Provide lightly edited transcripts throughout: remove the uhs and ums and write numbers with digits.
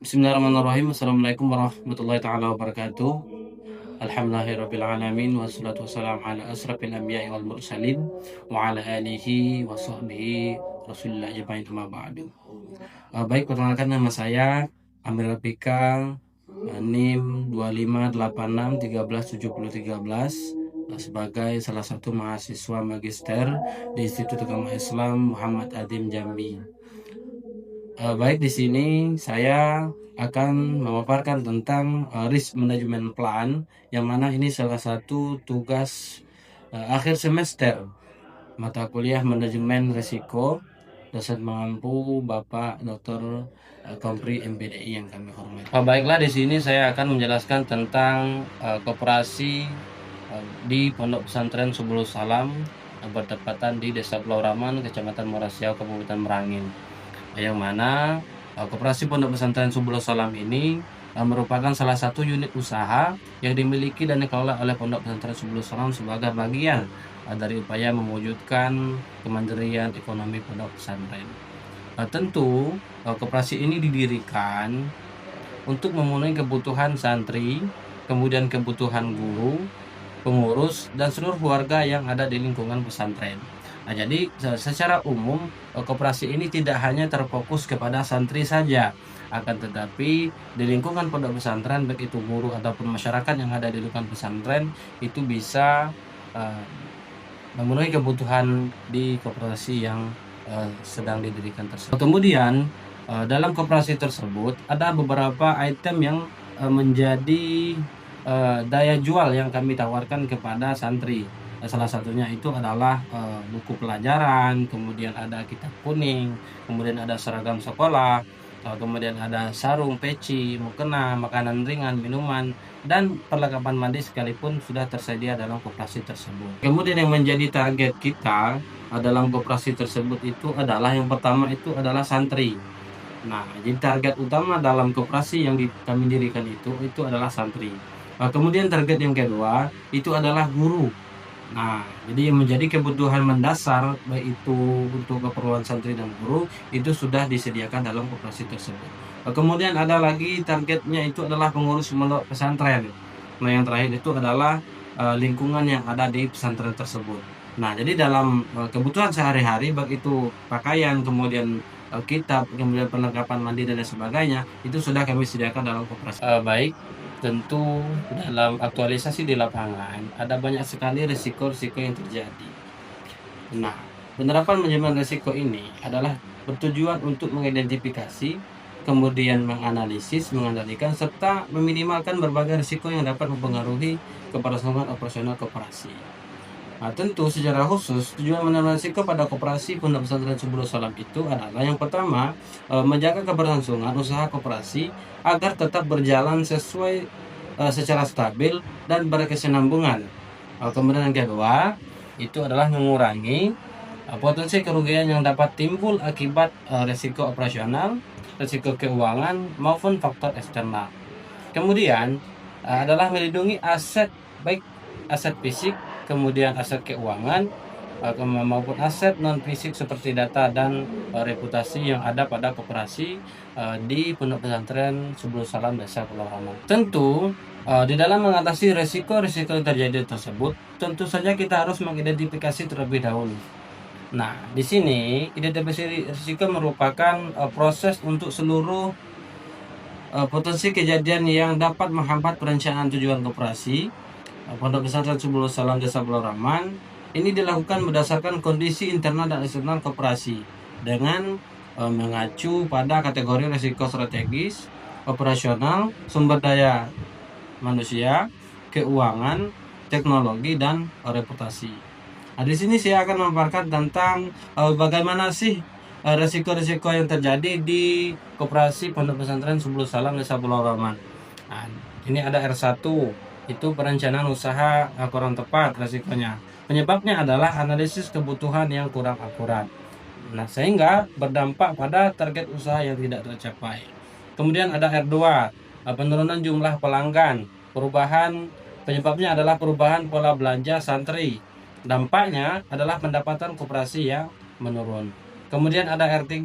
Bismillahirrahmanirrahim. Assalamualaikum warahmatullahi taala wabarakatuh. Alhamdulillahirabbil wassalatu wassalamu ala asrafil anbiya'i wal mursalin wa ala alihi wa sahbihi rasulillah ajmain amma ba'du. Baik, perkenalkan nama saya Amir Rafiqa, NIM 2586137013 sebagai salah satu mahasiswa magister di Institut Agama Islam Muhammad Adim Jambi. Baik, di sini saya akan memaparkan tentang risk management plan, yang mana ini salah satu tugas akhir semester mata kuliah manajemen risiko dosen mengampu Bapak Dr. Kompri MPDI yang kami hormati. Baiklah, di sini saya akan menjelaskan tentang koperasi di Pondok Pesantren Subul Salam bertepatan di Desa Pulau Raman, Kecamatan Morasiau, Kabupaten Merangin, yang mana Koperasi Pondok Pesantren Subul Salam ini merupakan salah satu unit usaha yang dimiliki dan dikelola oleh Pondok Pesantren Subul Salam sebagai bagian dari upaya mewujudkan kemandirian ekonomi pondok pesantren. Tentu koperasi ini didirikan untuk memenuhi kebutuhan santri, kemudian kebutuhan guru, pengurus, dan seluruh warga yang ada di lingkungan pesantren. Nah, jadi secara umum koperasi ini tidak hanya terfokus kepada santri saja, akan tetapi di lingkungan pondok pesantren, baik itu guru ataupun masyarakat yang ada di lingkungan pesantren, itu bisa memenuhi kebutuhan di koperasi yang sedang didirikan tersebut. Kemudian dalam koperasi tersebut ada beberapa item yang menjadi daya jual yang kami tawarkan kepada santri. Salah satunya itu adalah buku pelajaran, kemudian ada kitab kuning, kemudian ada seragam sekolah, kemudian ada sarung, peci, mukena, makanan ringan, minuman, dan perlengkapan mandi sekalipun sudah tersedia dalam koperasi tersebut. Kemudian yang menjadi target kita dalam koperasi tersebut itu adalah, yang pertama itu adalah santri. Nah, jadi target utama dalam koperasi yang kami dirikan itu adalah santri. Kemudian target yang kedua itu adalah guru. Nah, jadi yang menjadi kebutuhan mendasar baik itu untuk keperluan santri dan guru itu sudah disediakan dalam koperasi tersebut. Kemudian ada lagi targetnya itu adalah pengurus pondok pesantren. Nah, yang terakhir itu adalah lingkungan yang ada di pesantren tersebut. Nah, jadi dalam kebutuhan sehari-hari baik itu pakaian, kemudian kitab, kemudian perlengkapan mandi dan lain sebagainya, itu sudah kami sediakan dalam koperasi. Baik, tentu dalam aktualisasi di lapangan ada banyak sekali risiko-risiko yang terjadi. Nah, penerapan manajemen risiko ini adalah bertujuan untuk mengidentifikasi, kemudian menganalisis, mengendalikan, serta meminimalkan berbagai risiko yang dapat mempengaruhi keberlangsungan operasional koperasi. Nah, tentu secara khusus tujuan manajemen risiko pada koperasi Pondok Pesantren Subul Salam itu adalah, yang pertama, menjaga keberlangsungan usaha koperasi agar tetap berjalan sesuai secara stabil dan berkesinambungan. Kemudian yang kedua itu adalah mengurangi potensi kerugian yang dapat timbul akibat risiko operasional, risiko keuangan maupun faktor eksternal. Kemudian adalah melindungi aset, baik aset fisik, kemudian aset keuangan maupun aset non fisik seperti data dan reputasi yang ada pada koperasi di Pondok Pesantren Subul Salam Desa Pulau Raman. Tentu di dalam mengatasi risiko-risiko yang terjadi tersebut, tentu saja kita harus mengidentifikasi terlebih dahulu. Nah, di sini identifikasi risiko merupakan proses untuk seluruh potensi kejadian yang dapat menghambat perencanaan tujuan koperasi Pondok Pesantren Subul Salam Desa Pulau Raman. Ini dilakukan berdasarkan kondisi internal dan eksternal koperasi dengan mengacu pada kategori risiko strategis, operasional, sumber daya manusia, keuangan, teknologi, dan reputasi. Nah, di sini saya akan memaparkan tentang bagaimana sih risiko-risiko yang terjadi di koperasi Pondok Pesantren Subul Salam Desa Pulau Raman. Nah, ini ada R1, itu perencanaan usaha kurang tepat risikonya. Penyebabnya adalah analisis kebutuhan yang kurang akurat. Nah, sehingga berdampak pada target usaha yang tidak tercapai. Kemudian ada R2, penurunan jumlah pelanggan. Penyebabnya adalah perubahan pola belanja santri. Dampaknya adalah pendapatan koperasi yang menurun. Kemudian ada R3,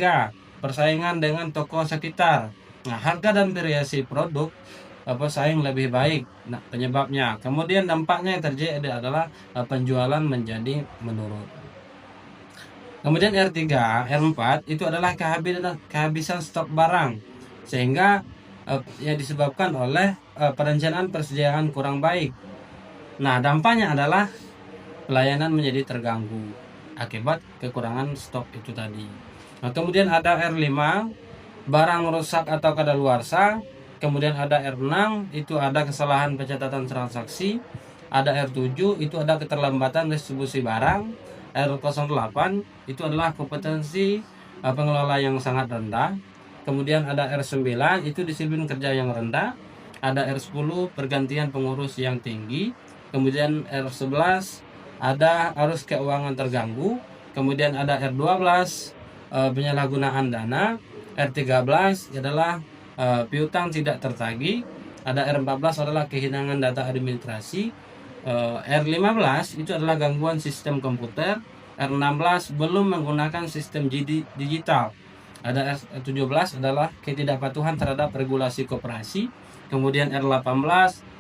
persaingan dengan toko sekitar. Nah, harga dan variasi produk pesaing lebih baik. Nah, penyebabnya. Kemudian dampaknya yang terjadi adalah penjualan menjadi menurun. Kemudian R3, R4 itu adalah kehabisan stok barang, sehingga yang disebabkan oleh perencanaan persediaan kurang baik. Nah, dampaknya adalah pelayanan menjadi terganggu akibat kekurangan stok itu tadi. Nah, kemudian ada R5, barang rusak atau kadaluarsa. Kemudian ada R6, itu ada kesalahan pencatatan transaksi. Ada R7, itu ada keterlambatan distribusi barang. R08 itu adalah kompetensi pengelola yang sangat rendah. Kemudian ada R9, itu disiplin kerja yang rendah. Ada R10, pergantian pengurus yang tinggi. Kemudian R11, ada arus keuangan terganggu. Kemudian ada R12, penyalahgunaan dana. R13 adalah piutang tidak tertagih. Ada R14 adalah kehilangan data administrasi. R15 itu adalah gangguan sistem komputer. R16 belum menggunakan sistem digital. Ada R17 adalah ketidakpatuhan terhadap regulasi koperasi. Kemudian R18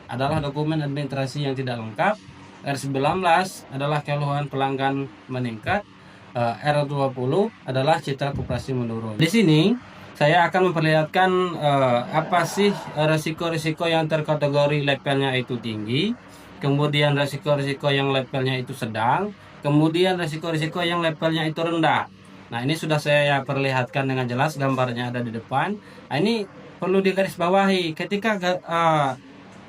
adalah dokumen administrasi yang tidak lengkap. R19 adalah keluhan pelanggan meningkat. R20 adalah citra koperasi menurun. Di sini saya akan memperlihatkan apa sih resiko-resiko yang terkategori levelnya itu tinggi, kemudian resiko-resiko yang levelnya itu sedang, kemudian resiko-resiko yang levelnya itu rendah. Nah, ini sudah saya perlihatkan dengan jelas, gambarnya ada di depan. Nah, ini perlu digarisbawahi, ketika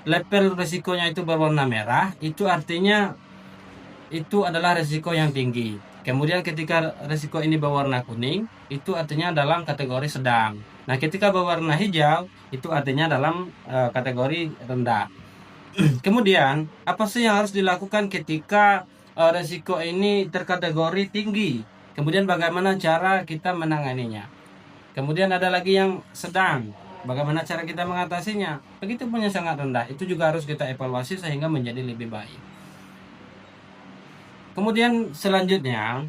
level resikonya itu berwarna merah, itu artinya itu adalah resiko yang tinggi. Kemudian ketika resiko ini berwarna kuning, itu artinya dalam kategori sedang. Nah, ketika berwarna hijau, itu artinya dalam kategori rendah. Kemudian, apa sih yang harus dilakukan ketika resiko ini terkategori tinggi? Kemudian bagaimana cara kita menanganinya? Kemudian ada lagi yang sedang. Bagaimana cara kita mengatasinya? Begitu pun yang sangat rendah, itu juga harus kita evaluasi sehingga menjadi lebih baik. Kemudian selanjutnya,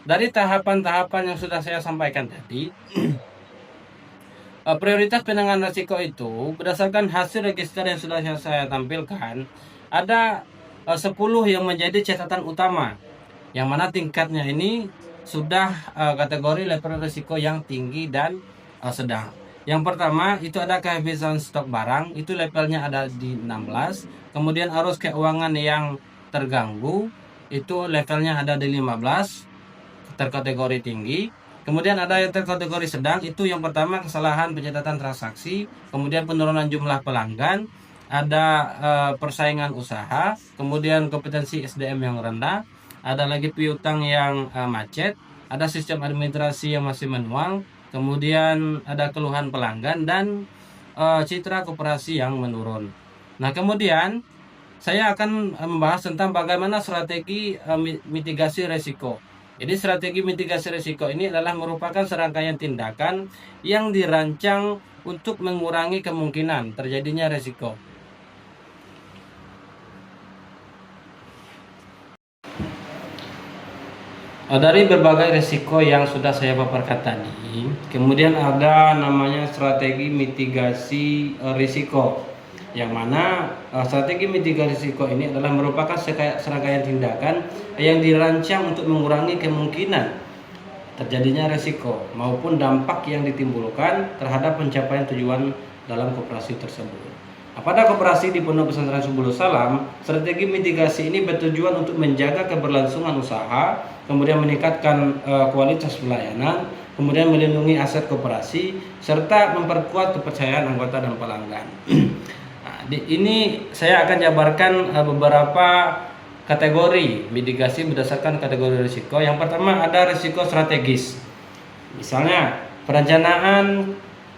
dari tahapan-tahapan yang sudah saya sampaikan tadi, prioritas penanganan risiko itu berdasarkan hasil register yang sudah saya tampilkan, ada 10 yang menjadi catatan utama, yang mana tingkatnya ini sudah kategori level risiko yang tinggi dan sedang. Yang pertama itu ada kehabisan stok barang, itu levelnya ada di 16. Kemudian arus keuangan yang terganggu, itu levelnya ada di 15, terkategori tinggi. Kemudian ada yang terkategori sedang, itu yang pertama kesalahan pencatatan transaksi, kemudian penurunan jumlah pelanggan, ada persaingan usaha, kemudian kompetensi SDM yang rendah, ada lagi piutang yang macet, ada sistem administrasi yang masih manual, kemudian ada keluhan pelanggan, dan citra koperasi yang menurun. Nah, kemudian saya akan membahas tentang bagaimana strategi mitigasi risiko. Jadi strategi mitigasi risiko ini adalah merupakan serangkaian tindakan yang dirancang untuk mengurangi kemungkinan terjadinya risiko. Dari berbagai risiko yang sudah saya paparkan tadi, kemudian ada namanya strategi mitigasi risiko, yang mana strategi mitigasi risiko ini adalah merupakan serangkaian tindakan yang dirancang untuk mengurangi kemungkinan terjadinya risiko maupun dampak yang ditimbulkan terhadap pencapaian tujuan dalam koperasi tersebut. Pada koperasi di Pondok Pesantren Subulus Salam, strategi mitigasi ini bertujuan untuk menjaga keberlangsungan usaha, kemudian meningkatkan kualitas pelayanan, kemudian melindungi aset koperasi, serta memperkuat kepercayaan anggota dan pelanggan. Nah, ini saya akan jabarkan beberapa kategori mitigasi berdasarkan kategori risiko. Yang pertama ada risiko strategis. Misalnya perencanaan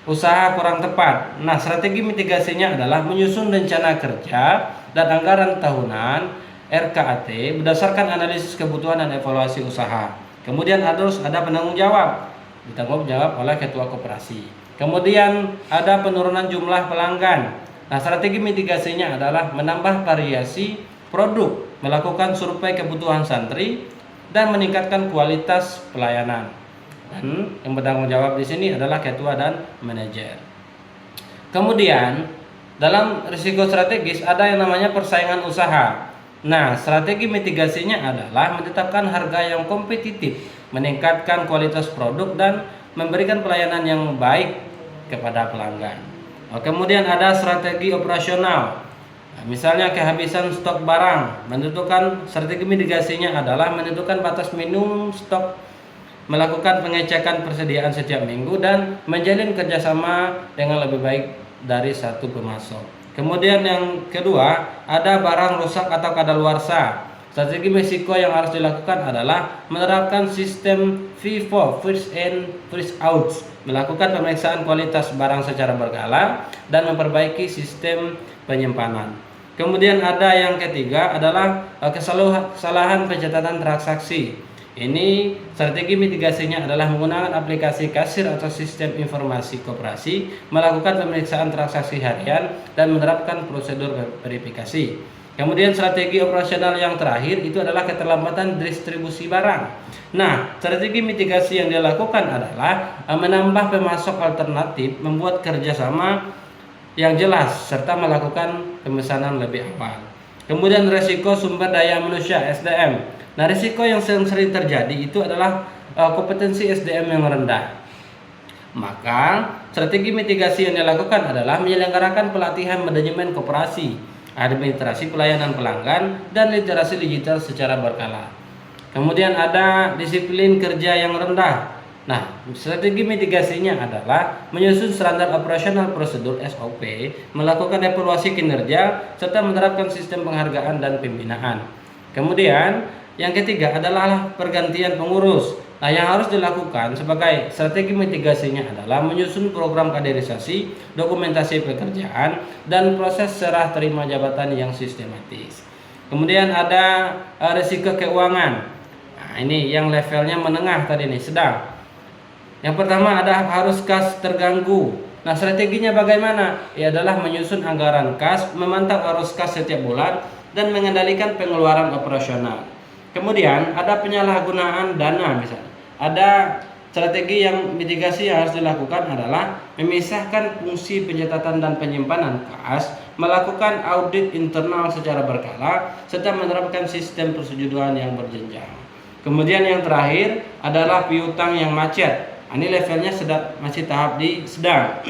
usaha kurang tepat. Nah, strategi mitigasinya adalah menyusun rencana kerja dan anggaran tahunan RKAT berdasarkan analisis kebutuhan dan evaluasi usaha. Kemudian harus ada penanggung jawab, ditanggung jawab oleh ketua koperasi. Kemudian ada penurunan jumlah pelanggan. Nah, strategi mitigasinya adalah menambah variasi produk, melakukan survei kebutuhan santri, dan meningkatkan kualitas pelayanan. Dan yang bertanggung jawab di sini adalah ketua dan manajer. Kemudian dalam risiko strategis ada yang namanya persaingan usaha. Nah, strategi mitigasinya adalah menetapkan harga yang kompetitif, meningkatkan kualitas produk dan memberikan pelayanan yang baik kepada pelanggan. Kemudian ada strategi operasional. Nah, misalnya kehabisan stok barang, menentukan strategi mitigasinya adalah menentukan batas minimum stok, melakukan pengecekan persediaan setiap minggu dan menjalin kerjasama dengan lebih baik dari satu pemasok. Kemudian yang kedua, ada barang rusak atau kadaluarsa. Strategi risiko yang harus dilakukan adalah menerapkan sistem FIFO, first in, first out, melakukan pemeriksaan kualitas barang secara berkala dan memperbaiki sistem penyimpanan. Kemudian ada yang ketiga adalah kesalahan pencatatan transaksi. Ini strategi mitigasinya adalah menggunakan aplikasi kasir atau sistem informasi koperasi, melakukan pemeriksaan transaksi harian dan menerapkan prosedur verifikasi. Kemudian strategi operasional yang terakhir itu adalah keterlambatan distribusi barang. Nah, strategi mitigasi yang dilakukan adalah menambah pemasok alternatif, membuat kerjasama yang jelas, serta melakukan pemesanan lebih awal. Kemudian resiko sumber daya manusia (SDM). Nah, risiko yang sering terjadi itu adalah kompetensi SDM yang rendah. Maka, strategi mitigasi yang dilakukan adalah menyelenggarakan pelatihan manajemen koperasi, administrasi pelayanan pelanggan, dan literasi digital secara berkala. Kemudian ada disiplin kerja yang rendah. Nah, strategi mitigasinya adalah menyusun standar operasional prosedur (SOP), melakukan evaluasi kinerja, serta menerapkan sistem penghargaan dan pembinaan. Kemudian yang ketiga adalah pergantian pengurus. Nah, yang harus dilakukan sebagai strategi mitigasinya adalah menyusun program kaderisasi, dokumentasi pekerjaan, dan proses serah terima jabatan yang sistematis. Kemudian ada risiko keuangan. Nah, ini yang levelnya menengah tadi nih, sedang. Yang pertama ada arus kas terganggu. Nah, strateginya bagaimana? Ya adalah menyusun anggaran kas, memantau arus kas setiap bulan, dan mengendalikan pengeluaran operasional. Kemudian ada penyalahgunaan dana misalnya. Ada strategi yang mitigasi yang harus dilakukan adalah memisahkan fungsi pencatatan dan penyimpanan kas, melakukan audit internal secara berkala, serta menerapkan sistem persetujuan yang berjenjang. Kemudian yang terakhir adalah piutang yang macet. Ini levelnya masih tahap di sedang.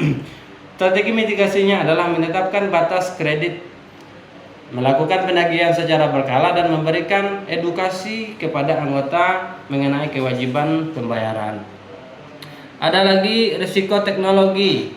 Strategi mitigasinya adalah menetapkan batas kredit, melakukan penagihan secara berkala, dan memberikan edukasi kepada anggota mengenai kewajiban pembayaran. Ada lagi risiko teknologi.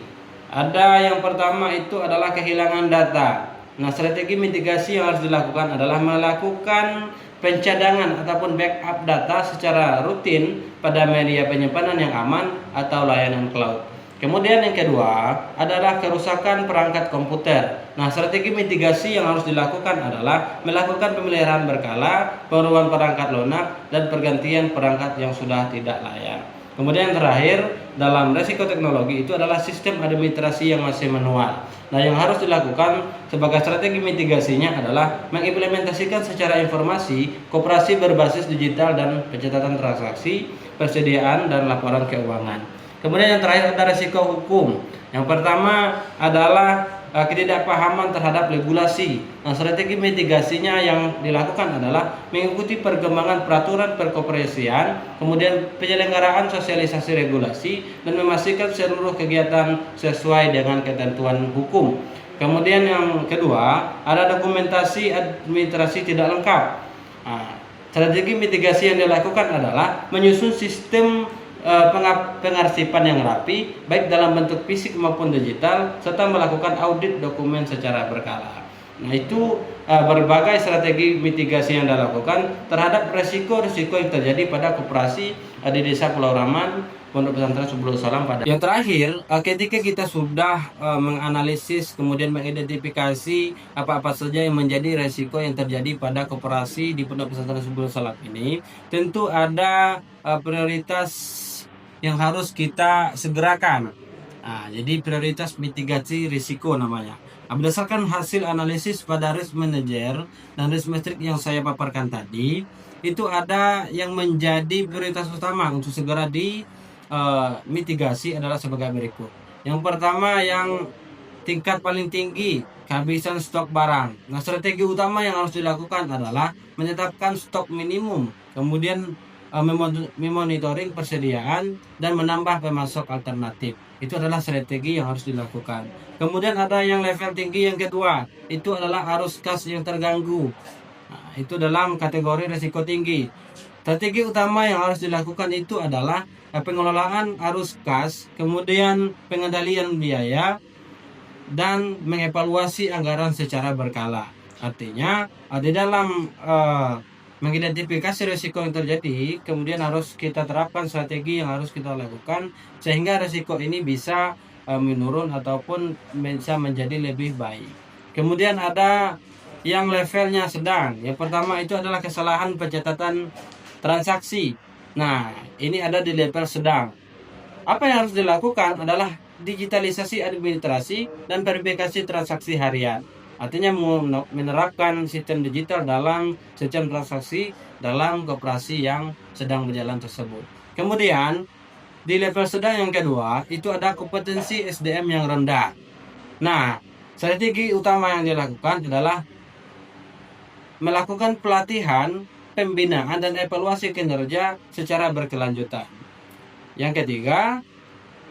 Ada yang pertama itu adalah kehilangan data. Nah, strategi mitigasi yang harus dilakukan adalah melakukan pencadangan ataupun backup data secara rutin pada media penyimpanan yang aman atau layanan cloud. Kemudian yang kedua adalah kerusakan perangkat komputer. Nah, strategi mitigasi yang harus dilakukan adalah melakukan pemeliharaan berkala, perubahan perangkat lunak, dan pergantian perangkat yang sudah tidak layak. Kemudian yang terakhir dalam resiko teknologi itu adalah sistem administrasi yang masih manual. Nah, yang harus dilakukan sebagai strategi mitigasinya adalah mengimplementasikan secara informasi koperasi berbasis digital dan pencatatan transaksi, persediaan, dan laporan keuangan. Kemudian yang terakhir ada risiko hukum. Yang pertama adalah ketidakpahaman terhadap regulasi. Nah, strategi mitigasinya yang dilakukan adalah mengikuti perkembangan peraturan perkoperasian, kemudian penyelenggaraan sosialisasi regulasi, dan memastikan seluruh kegiatan sesuai dengan ketentuan hukum. Kemudian yang kedua ada dokumentasi administrasi tidak lengkap. Nah, strategi mitigasi yang dilakukan adalah menyusun sistem pengarsipan yang rapi baik dalam bentuk fisik maupun digital, serta melakukan audit dokumen secara berkala. Nah, itu berbagai strategi mitigasi yang dilakukan terhadap resiko-resiko yang terjadi pada koperasi di Desa Pulau Raman, Pondok Pesantren Subulus Salam. Pada yang terakhir, ketika kita sudah menganalisis kemudian mengidentifikasi apa-apa saja yang menjadi resiko yang terjadi pada koperasi di Pondok Pesantren Subulus Salam ini, tentu ada prioritas yang harus kita segerakan. Nah, jadi prioritas mitigasi risiko namanya. Nah, berdasarkan hasil analisis pada risk manager dan risk matrix yang saya paparkan tadi, itu ada yang menjadi prioritas utama untuk segera di mitigasi adalah sebagai berikut. Yang pertama yang tingkat paling tinggi kehabisan stok barang. Nah, strategi utama yang harus dilakukan adalah menetapkan stok minimum, kemudian memonitoring persediaan dan menambah pemasok alternatif. Itu adalah strategi yang harus dilakukan. Kemudian ada yang level tinggi yang kedua, itu adalah arus kas yang terganggu. Nah, itu dalam kategori risiko tinggi. Strategi utama yang harus dilakukan itu adalah pengelolaan arus kas, kemudian pengendalian biaya, dan mengevaluasi anggaran secara berkala. Artinya di dalam mengidentifikasi risiko yang terjadi, kemudian harus kita terapkan strategi yang harus kita lakukan sehingga risiko ini bisa menurun ataupun bisa menjadi lebih baik. Kemudian ada yang levelnya sedang. Yang pertama itu adalah kesalahan pencatatan transaksi. Nah, ini ada di level sedang. Apa yang harus dilakukan adalah digitalisasi administrasi dan verifikasi transaksi harian. Artinya menerapkan sistem digital dalam sistem transaksi dalam koperasi yang sedang berjalan tersebut. Kemudian di level sedang yang kedua itu ada kompetensi SDM yang rendah. Nah, strategi utama yang dilakukan adalah melakukan pelatihan, pembinaan, dan evaluasi kinerja secara berkelanjutan. Yang ketiga,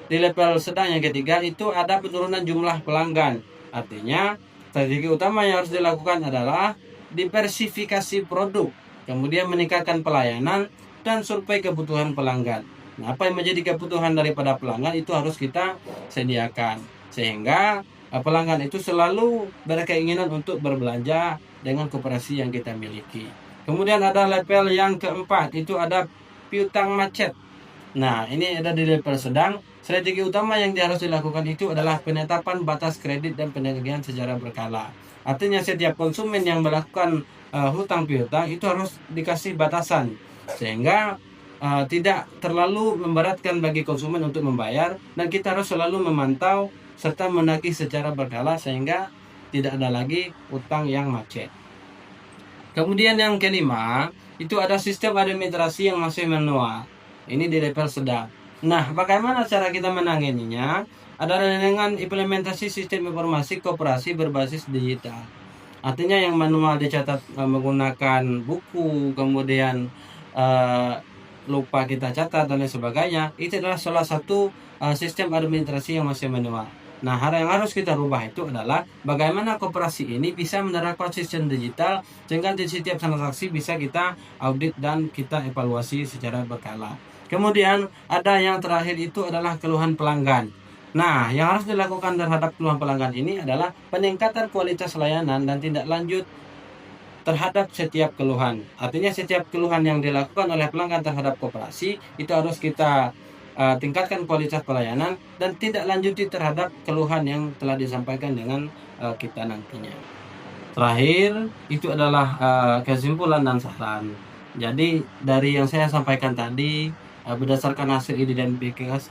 di level sedang yang ketiga itu ada penurunan jumlah pelanggan. Artinya, strategi utama yang harus dilakukan adalah diversifikasi produk, kemudian meningkatkan pelayanan dan survei kebutuhan pelanggan. Nah, apa yang menjadi kebutuhan daripada pelanggan itu harus kita sediakan sehingga pelanggan itu selalu berkeinginan untuk berbelanja dengan koperasi yang kita miliki. Kemudian ada level yang keempat, itu ada piutang macet. Nah, ini ada di level sedang. Strategi utama yang harus dilakukan itu adalah penetapan batas kredit dan penagihan secara berkala. Artinya setiap konsumen yang melakukan hutang piutang itu harus dikasih batasan sehingga tidak terlalu memberatkan bagi konsumen untuk membayar, dan kita harus selalu memantau serta menagih secara berkala sehingga tidak ada lagi utang yang macet. Kemudian yang kelima, itu ada sistem administrasi yang masih manual. Ini di level sedang. Nah, bagaimana cara kita menanganinya? Adalah dengan implementasi sistem informasi koperasi berbasis digital. Artinya yang manual dicatat menggunakan buku, kemudian lupa kita catat dan lain sebagainya. Itu adalah salah satu sistem administrasi yang masih manual. Nah, hal yang harus kita rubah itu adalah bagaimana koperasi ini bisa menerapkan sistem digital sehingga di setiap transaksi bisa kita audit dan kita evaluasi secara berkala. Kemudian ada yang terakhir itu adalah keluhan pelanggan. Nah, yang harus dilakukan terhadap keluhan pelanggan ini adalah peningkatan kualitas layanan dan tindak lanjut terhadap setiap keluhan. Artinya setiap keluhan yang dilakukan oleh pelanggan terhadap koperasi itu harus kita tingkatkan kualitas pelayanan dan tidak lanjuti terhadap keluhan yang telah disampaikan dengan kita nantinya. Terakhir itu adalah kesimpulan dan saran. Jadi dari yang saya sampaikan tadi, berdasarkan hasil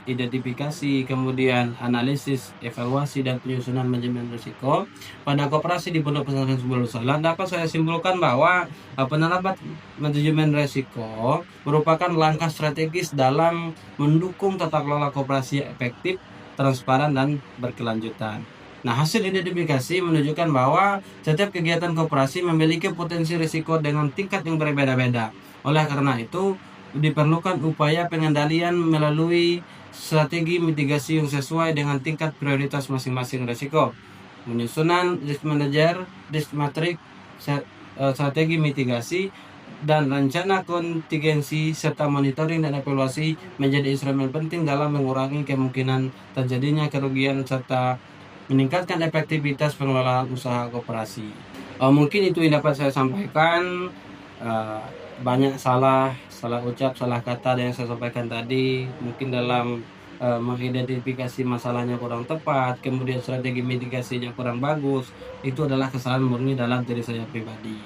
identifikasi, kemudian analisis, evaluasi, dan penyusunan manajemen risiko pada koperasi di Pondok Pesantren Subul Salam, dapat saya simpulkan bahwa penerapan manajemen risiko merupakan langkah strategis dalam mendukung tata kelola koperasi efektif, transparan, dan berkelanjutan. Nah, hasil identifikasi menunjukkan bahwa setiap kegiatan koperasi memiliki potensi risiko dengan tingkat yang berbeda-beda. Oleh karena itu, diperlukan upaya pengendalian melalui strategi mitigasi yang sesuai dengan tingkat prioritas masing-masing risiko. Penyusunan risk manager, risk matrix, strategi mitigasi, dan rencana kontingensi serta monitoring dan evaluasi menjadi instrumen penting dalam mengurangi kemungkinan terjadinya kerugian serta meningkatkan efektivitas pengelolaan usaha koperasi. Mungkin itu yang dapat saya sampaikan. Banyak salah ucap, salah kata yang saya sampaikan tadi, mungkin dalam mengidentifikasi masalahnya kurang tepat, kemudian strategi mitigasinya kurang bagus. Itu adalah kesalahan murni dalam diri saya pribadi.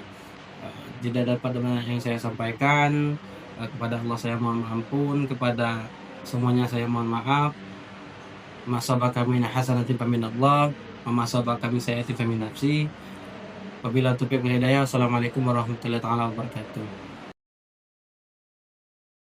Tidak dapat dengan yang saya sampaikan, kepada Allah saya mohon ampun, kepada semuanya saya mohon maaf. Masabaka min hasanati faminallah, wa masabaka min sayyi'ati famin nafsi. Wabillahi taufiq wal hidayah. Wassalamualaikum warahmatullahi wabarakatuh.